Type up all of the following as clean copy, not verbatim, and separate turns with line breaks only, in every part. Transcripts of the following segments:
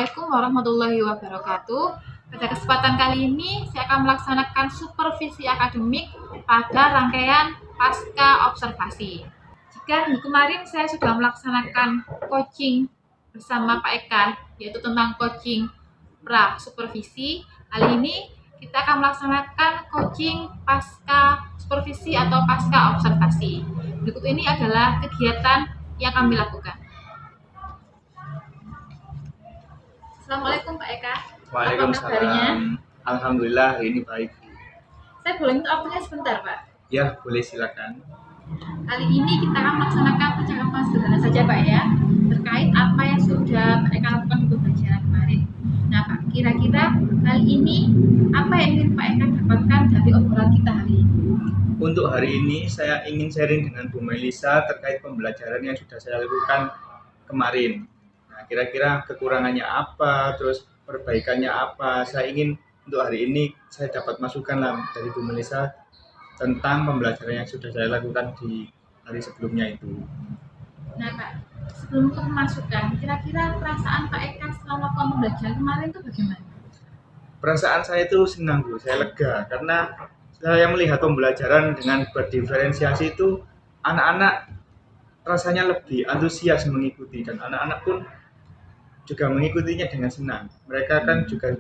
Assalamualaikum warahmatullahi wabarakatuh. Pada kesempatan kali ini, saya akan melaksanakan supervisi akademik pada rangkaian pasca observasi. Jika minggu kemarin saya sudah melaksanakan coaching bersama Pak Eka, yaitu tentang coaching pra supervisi, kali ini kita akan melaksanakan coaching pasca supervisi atau pasca observasi. Berikut ini adalah kegiatan yang kami lakukan. Assalamualaikum Pak Eka.
Waalaikumsalam. Alhamdulillah ini baik.
Saya boleh minta waktunya sebentar Pak?
Ya, boleh silakan.
Kali ini kita akan melaksanakan percakapan sederhana saja Pak ya, terkait apa yang sudah Pak Eka lakukan di pembelajaran kemarin. Nah Pak, kira-kira kali ini apa yang ingin Pak Eka dapatkan dari obrolan kita hari ini?
Untuk hari ini saya ingin sharing dengan Bu Melisa terkait pembelajaran yang sudah saya lakukan kemarin. Nah, kira-kira kekurangannya apa, terus perbaikannya apa. Saya ingin untuk hari ini saya dapat masukan lah dari Bu Melisa tentang pembelajaran yang sudah saya lakukan di hari sebelumnya itu.
Nah Pak, sebelum ke masukan, kira-kira perasaan Pak Eka setelah melakukan pembelajaran kemarin itu bagaimana?
Perasaan saya itu senang Bu, saya lega karena saya melihat pembelajaran dengan berdiferensiasi itu anak-anak rasanya lebih antusias mengikuti dan anak-anak pun juga mengikutinya dengan senang. Mereka kan juga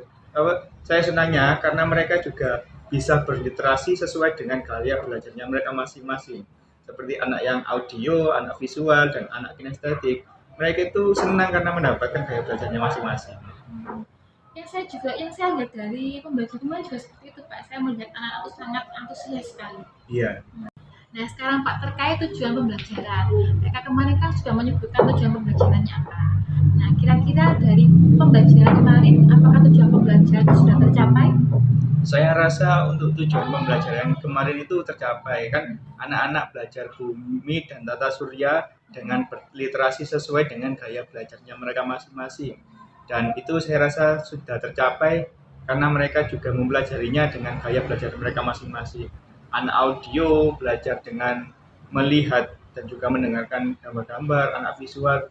saya senangnya karena mereka juga bisa berliterasi sesuai dengan gaya belajarnya mereka masing-masing. Seperti anak yang audio, anak visual, dan anak kinestetik. Mereka itu senang karena mendapatkan gaya belajarnya masing-masing.
Yang saya lihat dari pembelajaran kemarin juga seperti itu Pak. Saya melihat anak-anak itu sangat antusias sekali.
Iya.
Nah sekarang Pak, terkait tujuan pembelajaran, mereka kemarin kan sudah menyebutkan tujuan pembelajarannya apa. Nah kira-kira dari pembelajaran kemarin, apakah tujuan pembelajaran itu sudah tercapai?
Saya rasa untuk tujuan pembelajaran kemarin itu tercapai, kan anak-anak belajar bumi dan tata surya dengan berliterasi sesuai dengan gaya belajarnya mereka masing-masing. Dan itu saya rasa sudah tercapai karena mereka juga mempelajarinya dengan gaya belajar mereka masing-masing. Anak audio belajar dengan melihat dan juga mendengarkan gambar-gambar, anak visual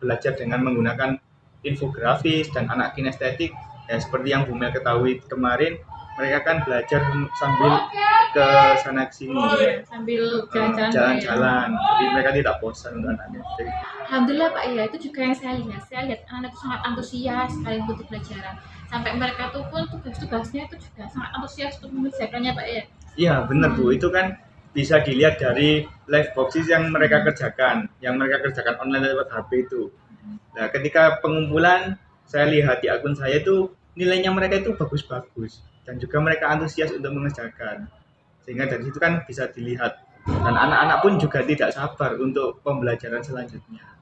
belajar dengan menggunakan infografis, dan anak kinestetik ya seperti yang Bu Mel ketahui kemarin, mereka kan belajar sambil ke sana ke sini,
sambil
jalan-jalan, jadi mereka tidak bosan untuk anaknya.
Alhamdulillah Pak ya, itu juga yang saya lihat anak itu sangat antusias sekali untuk pelajaran, sampai mereka tuh pun tugas-tugasnya itu juga sangat antusias untuk mengerjakannya Pak ya.
Iya benar Bu, itu kan bisa dilihat dari live boxes yang mereka kerjakan online lewat HP itu. Nah ketika pengumpulan saya lihat di akun saya itu nilainya mereka itu bagus-bagus dan juga mereka antusias untuk mengerjakan, sehingga dari situ kan bisa dilihat, dan anak-anak pun juga tidak sabar untuk pembelajaran selanjutnya.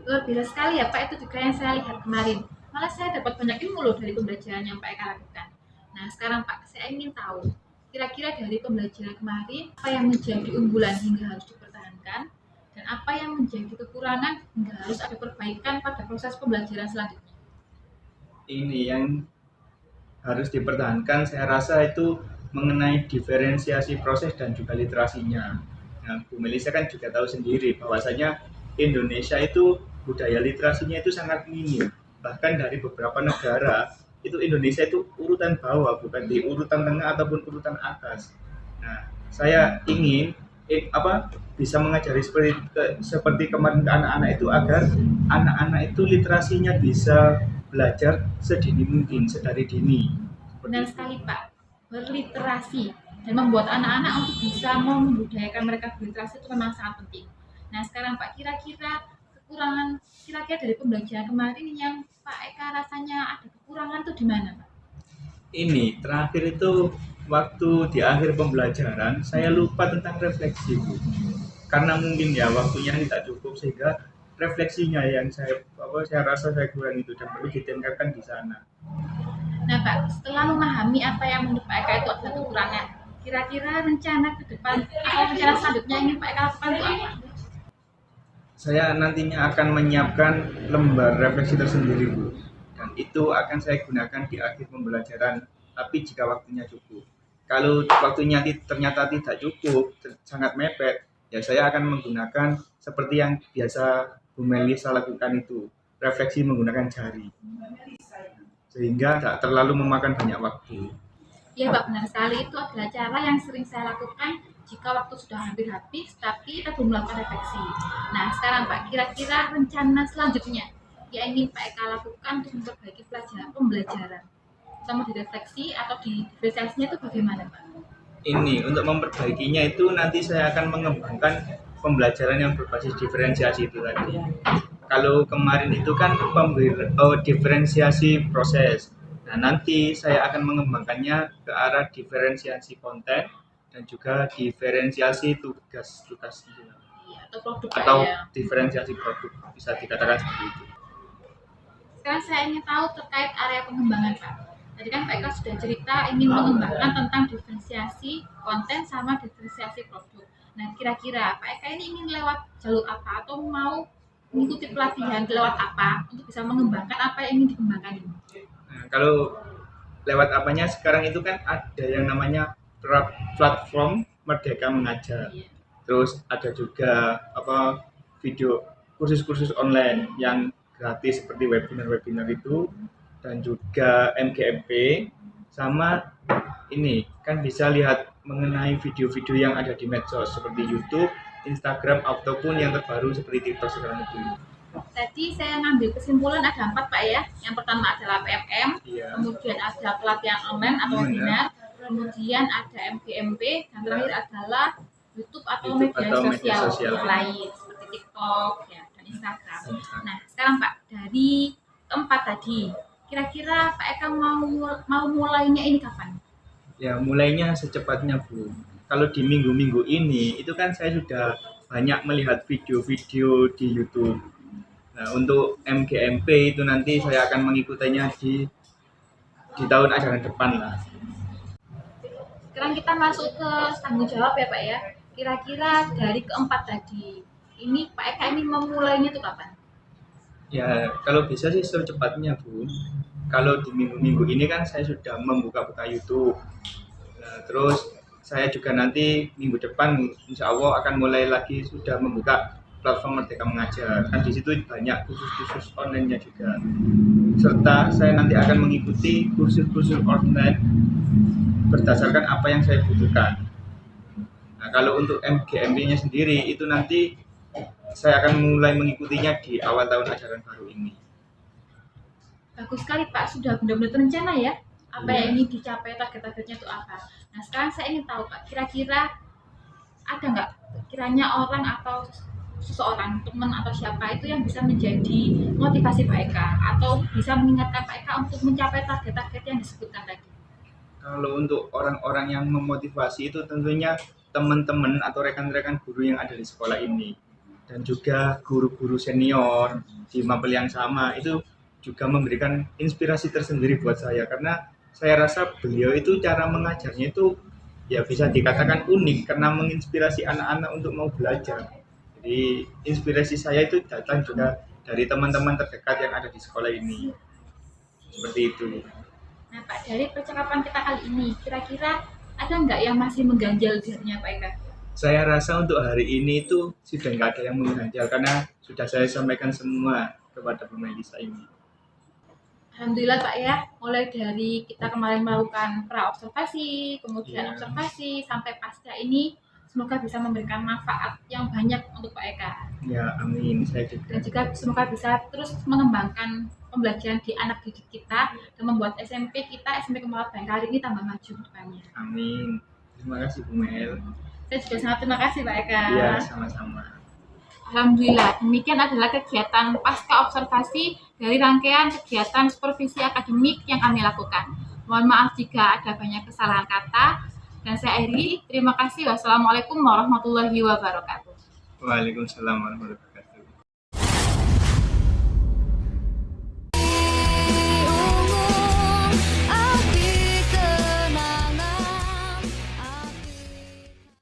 Luar biasa sekali ya Pak, itu juga yang saya lihat kemarin. Malah saya dapat banyak ilmu loh dari pembelajaran yang Pak Eka lakukan. Nah sekarang Pak, saya ingin tahu kira-kira dari pembelajaran kemarin apa yang menjadi unggulan hingga harus dipertahankan dan apa yang menjadi kekurangan hingga harus ada perbaikan pada proses pembelajaran selanjutnya.
Ini yang harus dipertahankan saya rasa itu mengenai diferensiasi proses dan juga literasinya. Nah, Bu Melisa kan juga tahu sendiri bahwasanya Indonesia itu budaya literasinya itu sangat minim. Bahkan dari beberapa negara itu Indonesia itu urutan bawah, bukan di urutan tengah ataupun urutan atas. Nah, saya ingin bisa mengajari seperti kemarin ke anak-anak itu agar anak-anak itu literasinya bisa belajar sedini mungkin, sedari dini.
Benar sekali Pak, berliterasi dan membuat anak-anak untuk bisa membudayakan mereka berliterasi itu memang sangat penting. Nah sekarang Pak, kira-kira dari pembelajaran kemarin yang Pak Eka rasanya ada kekurangan tuh di mana Pak?
Ini terakhir itu waktu di akhir pembelajaran saya lupa tentang refleksi Bu. Karena mungkin ya waktunya tidak cukup sehingga refleksinya yang saya rasa saya kurang itu dan perlu ditingkatkan di sana.
Nah Pak, setelah memahami apa yang menurut Pak Eka itu adalah kekurangan, kira-kira rencana ke depan atau rencana selanjutnya yang Pak Eka lakukan itu apa?
Saya nantinya akan menyiapkan lembar refleksi tersendiri Bu, dan itu akan saya gunakan di akhir pembelajaran, tapi jika waktunya cukup. Kalau waktunya ternyata tidak cukup, sangat mepet, ya saya akan menggunakan seperti yang biasa Bu Melisa lakukan itu, refleksi menggunakan jari, sehingga tak terlalu memakan banyak waktu.
Ya Pak, benar sekali. Itu adalah cara yang sering saya lakukan jika waktu sudah hampir habis, tapi kita belum melakukan refleksi. Nah, sekarang Pak, kira-kira rencana selanjutnya yang ingin Pak Eka lakukan untuk memperbaiki pembelajaran? Sama direfleksi atau diferensiasinya itu bagaimana Pak?
Ini untuk memperbaikinya itu nanti saya akan mengembangkan pembelajaran yang berbasis diferensiasi itu tadi. Kalau kemarin itu kan diferensiasi proses. Nah, nanti saya akan mengembangkannya ke arah diferensiasi konten dan juga diferensiasi tugas-tugas
Atau produk
atau
ya.
diferensiasi produk, bisa dikatakan seperti itu.
Sekarang saya ingin tahu terkait area pengembangan Pak. Tadi kan Pak Eka sudah cerita ingin mengembangkan tentang diferensiasi konten sama diferensiasi produk. Nah, kira-kira Pak Eka ini ingin lewat jalur apa atau mau mengikuti pelatihan lewat apa untuk bisa mengembangkan apa yang ingin dikembangkan ini?
Nah, kalau lewat apanya sekarang itu kan ada yang namanya platform Merdeka Mengajar. Terus ada juga video kursus-kursus online yang gratis seperti webinar-webinar itu, dan juga MGMP, sama ini kan bisa lihat mengenai video-video yang ada di medsos seperti YouTube, Instagram, ataupun yang terbaru seperti TikTok sekarang itu.
Tadi saya ngambil kesimpulan ada 4 Pak ya. Yang pertama adalah PMM, kemudian ada pelatihan online atau webinar, kemudian ada MGMP, dan terakhir adalah YouTube atau media sosial lain seperti TikTok ya, dan Instagram. Nah, sekarang Pak, dari keempat tadi, kira-kira Pak Eka mau mulainya ini kapan?
Ya, mulainya secepatnya Bu. Kalau di minggu-minggu ini itu kan saya sudah banyak melihat video-video di YouTube. Nah, untuk MGMP itu nanti saya akan mengikutinya di tahun ajaran depan lah.
Sekarang kita masuk ke tanggung jawab ya Pak ya. Kira-kira dari keempat tadi, ini Pak Eka ini memulainya itu kapan?
Ya, kalau bisa sih secepatnya Bu. Kalau di minggu-minggu ini kan saya sudah membuka YouTube. Nah, terus saya juga nanti minggu depan insya Allah akan mulai lagi sudah membuka platform Merdeka Mengajar. Kan di situ banyak kursus-kursus online-nya juga. Serta saya nanti akan mengikuti kursus-kursus online berdasarkan apa yang saya butuhkan. Nah, kalau untuk MGMP-nya sendiri itu nanti saya akan mulai mengikutinya di awal tahun ajaran baru ini.
Bagus sekali Pak, sudah benar-benar terencana ya. Apa yang ingin dicapai, target-targetnya itu apa. Nah, sekarang saya ingin tahu Pak, kira-kira ada nggak kiranya orang atau seseorang, teman atau siapa itu yang bisa menjadi motivasi Pak Eka atau bisa mengingatkan Pak Eka untuk mencapai target-target yang disebutkan tadi?
Kalau untuk orang-orang yang memotivasi itu tentunya teman-teman atau rekan-rekan guru yang ada di sekolah ini, dan juga guru-guru senior di mapel yang sama itu juga memberikan inspirasi tersendiri buat saya, karena saya rasa beliau itu cara mengajarnya itu ya bisa dikatakan unik karena menginspirasi anak-anak untuk mau belajar. Jadi inspirasi saya itu datang juga dari teman-teman terdekat yang ada di sekolah ini. Seperti itu.
Nah Pak, dari percakapan kita kali ini, kira-kira ada nggak yang masih mengganjal di hatinya Pak Eka?
Saya rasa untuk hari ini itu sudah nggak ada yang mengganjal karena sudah saya sampaikan semua kepada Bu Melisa ini.
Alhamdulillah Pak ya, mulai dari kita kemarin melakukan pra-observasi, kemudian observasi, sampai pasca ini, semoga bisa memberikan manfaat yang banyak untuk Pak Eka.
Ya, amin. Saya juga.
Dan juga semoga bisa terus mengembangkan pembelajaran di anak didik kita dan membuat SMP kita, SMP Kemala Bayangkari ini tambah maju depannya.
Amin. Terima kasih Bu Mel.
Saya juga sangat terima kasih Pak Eka.
Iya, sama-sama.
Alhamdulillah, demikian adalah kegiatan pasca observasi dari rangkaian kegiatan supervisi akademik yang kami lakukan. Mohon maaf jika ada banyak kesalahan kata, dan saya akhiri. Terima kasih. Wassalamualaikum warahmatullahi wabarakatuh.
Waalaikumsalam warahmatullahi wabarakatuh.